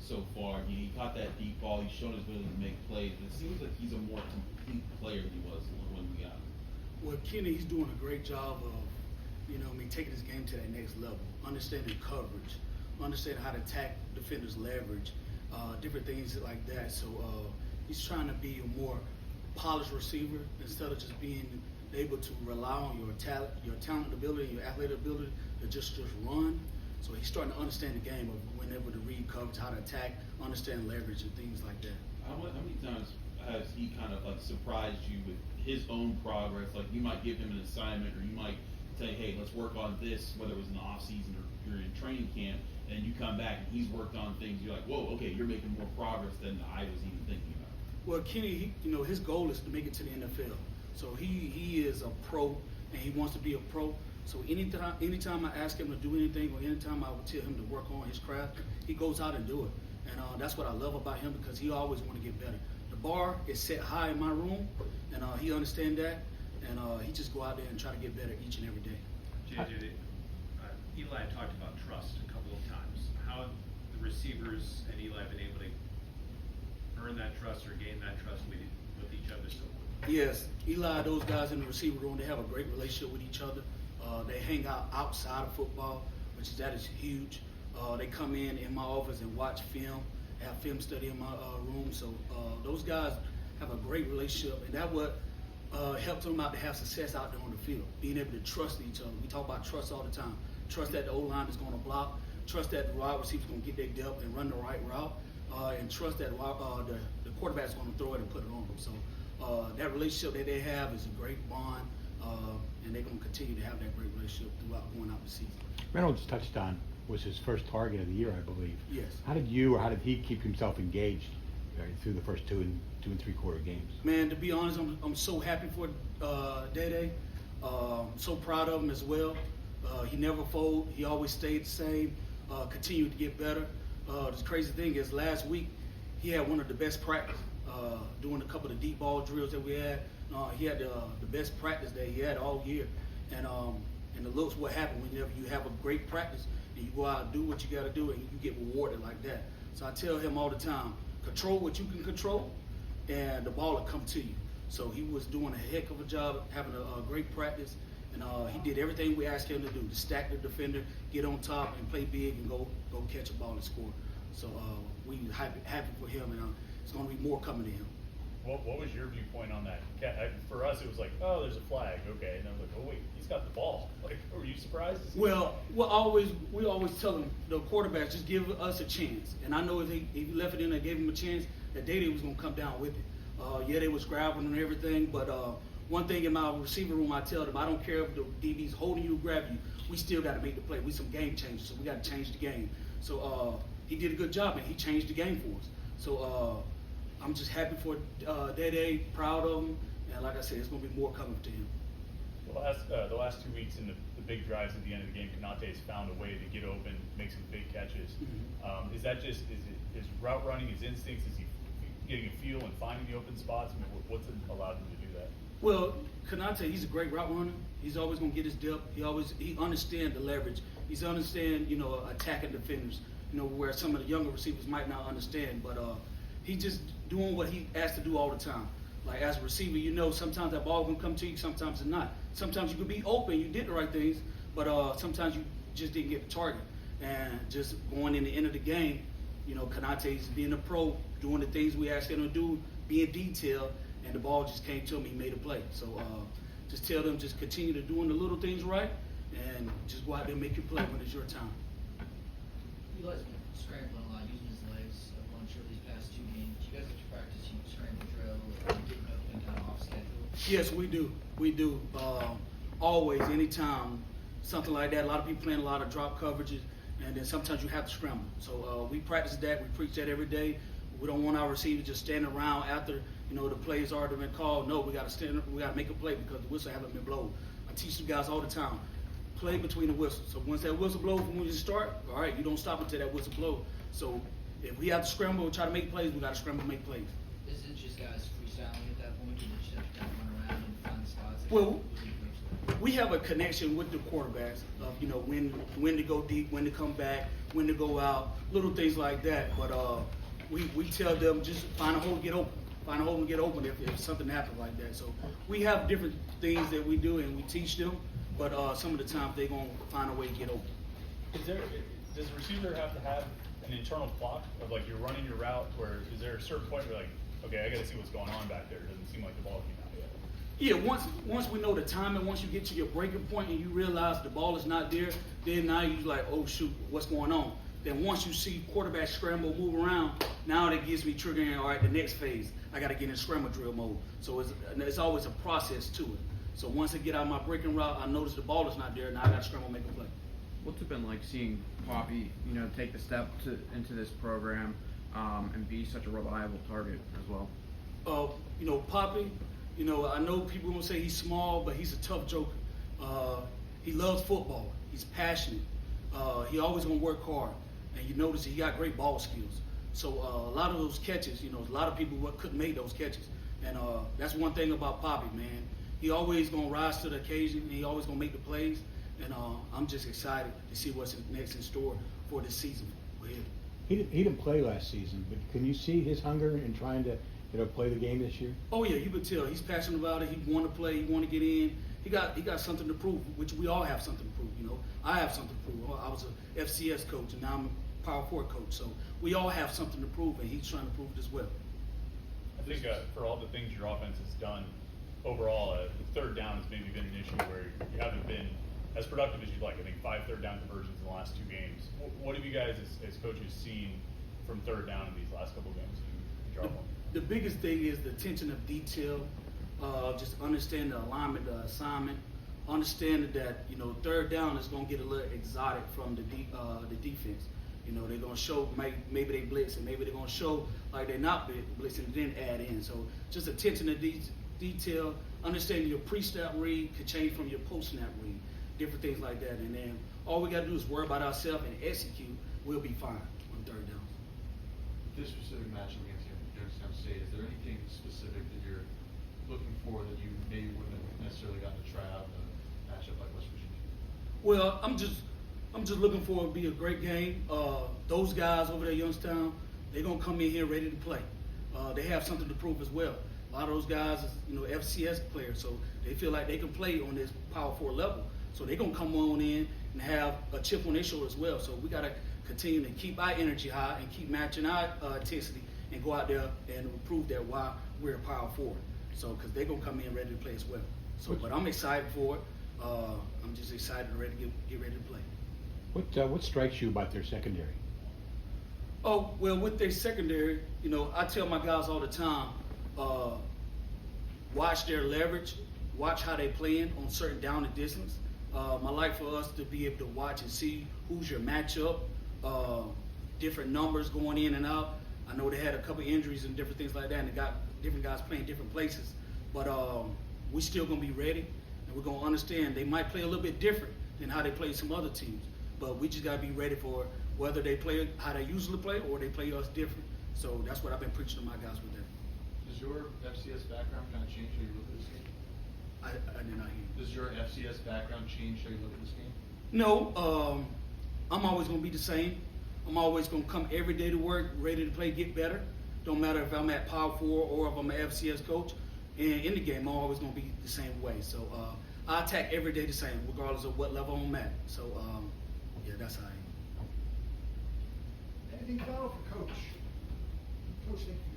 so far. He caught that deep ball. He's shown his ability to make plays. But it seems like he's a more complete player than he was when we got him. Well, Kenny, he's doing a great job of, taking his game to that next level, understanding coverage, understanding how to attack defenders' leverage, different things like that. So he's trying to be a more polished receiver instead of just being able to rely on your talent ability, your athletic ability to just run. So he's starting to understand the game of being able to read coverage, how to attack, understand leverage, and things like that. How many times has he kind of like surprised you with his own progress? Like you might give him an assignment, or you might say, "Hey, let's work on this," whether it was in the off season or you're in training camp, and you come back and he's worked on things. You're like, "Whoa, okay, you're making more progress than I was even thinking about." Well, Kenny, his goal is to make it to the NFL. So he is a pro, and he wants to be a pro. So anytime I ask him to do anything, or anytime I would tell him to work on his craft, he goes out and do it. And that's what I love about him, because he always want to get better. The bar is set high in my room, and he understands that, and he just go out there and try to get better each and every day. JJ, Eli talked about trust a couple of times. How have the receivers and Eli been able to earn that trust or gain that trust with each other so far? Yes, Eli, those guys in the receiver room, they have a great relationship with each other. They hang out outside of football, that is huge. They come in my office and watch film, have film study in my room. So those guys have a great relationship, and that's what helps them out to have success out there on the field, being able to trust each other. We talk about trust all the time. Trust that the O-line is going to block, trust that the wide receiver is going to get their depth and run the right route, and trust that the quarterback is going to throw it and put it on them. So that relationship that they have is a great bond, and they're going to continue to have that great relationship throughout going out the season. Reynolds' touchdown was his first target of the year, I believe. Yes. How did he keep himself engaged through the first two and three-quarter games? Man, to be honest, I'm so happy for DDay. So proud of him as well. He never folded. He always stayed the same. Continued to get better. The crazy thing is, last week he had one of the best practice. Doing a couple of deep ball drills that we had. He had the best practice that he had all year. And it looks what happens whenever you have a great practice and you go out and do what you got to do, and you get rewarded like that. So I tell him all the time, control what you can control, and the ball will come to you. So he was doing a heck of a job, having a great practice, and he did everything we asked him to do, to stack the defender, get on top, and play big, and go catch a ball and score. So we happy for him, and it's going to be more coming to him. What was your viewpoint on that? For us, it was like, oh, there's a flag, okay, and I was like, oh wait, he's got the ball. Like, were you surprised to see Well, we always tell them, the quarterbacks, just give us a chance. And I know if he left it in there, gave him a chance, that DDay was going to come down with it. Yeah, they was grabbing and everything, but one thing in my receiver room, I tell them, I don't care if the DB's holding you or grabbing you, we still got to make the play. We some game changers, so we got to change the game. So he did a good job, and he changed the game for us. So I'm just happy for DDay, proud of him, and like I said, it's going to be more coming to him. The last 2 weeks in the big drives at the end of the game, Konate's found a way to get open, make some big catches. Mm-hmm. Is that just his route running, his instincts? Is he getting a feel and finding the open spots? I mean, what's allowed him to do that? Well, Konate, he's a great route runner. He's always going to get his depth. He understands the leverage. He's understand attacking defenders. Where some of the younger receivers might not understand, but he's just doing what he has to do all the time. Like as a receiver, sometimes that ball gonna come to you, sometimes it's not. Sometimes you could be open, you did the right things, but sometimes you just didn't get the target. And just going in the end of the game, Konate's being a pro, doing the things we asked him to do, being detailed, and the ball just came to him, he made a play. So just tell them, just continue to doing the little things right, and just go out there and make your play when it's your time. Eli's been scrambling a lot, using his legs a bunch over these past 2 games. You guys have to practice scramble drill, getting open kind of off schedule? Yes, we do. We do. Always, anytime, something like that. A lot of people playing a lot of drop coverages, and then sometimes you have to scramble. So we practice that. We preach that every day. We don't want our receivers just standing around after the play's already been called. No, we got to stand. We got to make a play because the whistle haven't been blown. I teach you guys all the time. Play between the whistles. So once that whistle blows when you start, all right, you don't stop until that whistle blows. So if we have to scramble and try to make plays, we got to scramble and make plays. Is it just guys freestyling at that point? Do you just have to kind of run around and find spots? Well, we have a connection with the quarterbacks of, you know, when to go deep, when to come back, when to go out, little things like that. But we tell them just find a hole and get open. Find a hole and get open if something happens like that. So we have different things that we do and we teach them, but some of the time they're going to find a way to get open. Does the receiver have to have an internal clock of like you're running your route, where is there a certain point where like, okay, I got to see what's going on back there? It doesn't seem like the ball came out yet. Yeah, once we know the timing, once you get to your breaking point and you realize the ball is not there, then now you're like, oh shoot, what's going on? Then once you see quarterback scramble, move around, now that gives me triggering, all right, the next phase, I got to get in scramble drill mode. So it's always a process to it. So once I get out of my breaking route, I notice the ball is not there, now I got to scramble, make a play. What's it been like seeing Poppy, you know, take the step into this program and be such a reliable target as well? You know, Poppy, you know, I know people gonna say he's small, but he's a tough joker. He loves football. He's passionate. He always gonna work hard, and you notice he got great ball skills. So a lot of those catches, you know, a lot of people couldn't make those catches, and that's one thing about Poppy, man. He always gonna rise to the occasion. He always gonna make the plays, and I'm just excited to see what's next in store for this season. Go ahead. He didn't play last season, but can you see his hunger in trying to, you know, play the game this year? Oh yeah, you could tell he's passionate about it. He want to play. He want to get in. He got something to prove, which we all have something to prove. You know, I have something to prove. I was a FCS coach, and now I'm a Power 4 coach. So we all have something to prove, and he's trying to prove it as well. I think for all the things your offense has done, overall, the third down has maybe been an issue where you haven't been as productive as you'd like. I think 5 third down conversions in the last 2 games. What have you guys as coaches seen from third down in these last couple games? You drop one. The biggest thing is the attention of detail, just understand the alignment, the assignment, understanding that, you know, third down is going to get a little exotic from the defense. You know, they're going to show maybe they blitz, and maybe they're going to show like they're not blitzing and then add in. So just attention to detail, understanding your pre-snap read could change from your post-snap read, different things like that. And then all we got to do is worry about ourselves and execute. We'll be fine on third down. This specific matchup against Youngstown State, is there anything specific that you're looking for that you maybe wouldn't have necessarily gotten to try out in a matchup like West Virginia? Well, I'm just looking for it to be a great game. Those guys over there at Youngstown, they're gonna come in here ready to play. They have something to prove as well. A lot of those guys, you know, FCS players, so they feel like they can play on this Power 4 level. So they're gonna come on in and have a chip on their shoulder as well. So we gotta continue to keep our energy high and keep matching our intensity and go out there and prove that why we're a Power 4. So, because they're gonna come in ready to play as well. So, but I'm excited for it. I'm just excited and ready to get ready to play. What strikes you about their secondary? Oh, well, with their secondary, you know, I tell my guys all the time, watch their leverage, watch how they playing on certain down and distance. I like for us to be able to watch and see who's your matchup, different numbers going in and out. I know they had a couple injuries and different things like that, and they got different guys playing different places. But we still gonna be ready, and we're gonna understand they might play a little bit different than how they play some other teams. But we just gotta be ready for whether they play how they usually play or they play us different. So that's what I've been preaching to my guys with that. Does your FCS background kind of change how you look at this game? I did not hear you. Does your FCS background change how you look at this game? No, I'm always gonna be the same. I'm always gonna come every day to work, ready to play, get better. Don't matter if I'm at Power 4 or if I'm an FCS coach. And in the game, I'm always gonna be the same way. So I attack every day the same, regardless of what level I'm at. So yeah, that's how I am. Anything final for Coach? Coach, thank you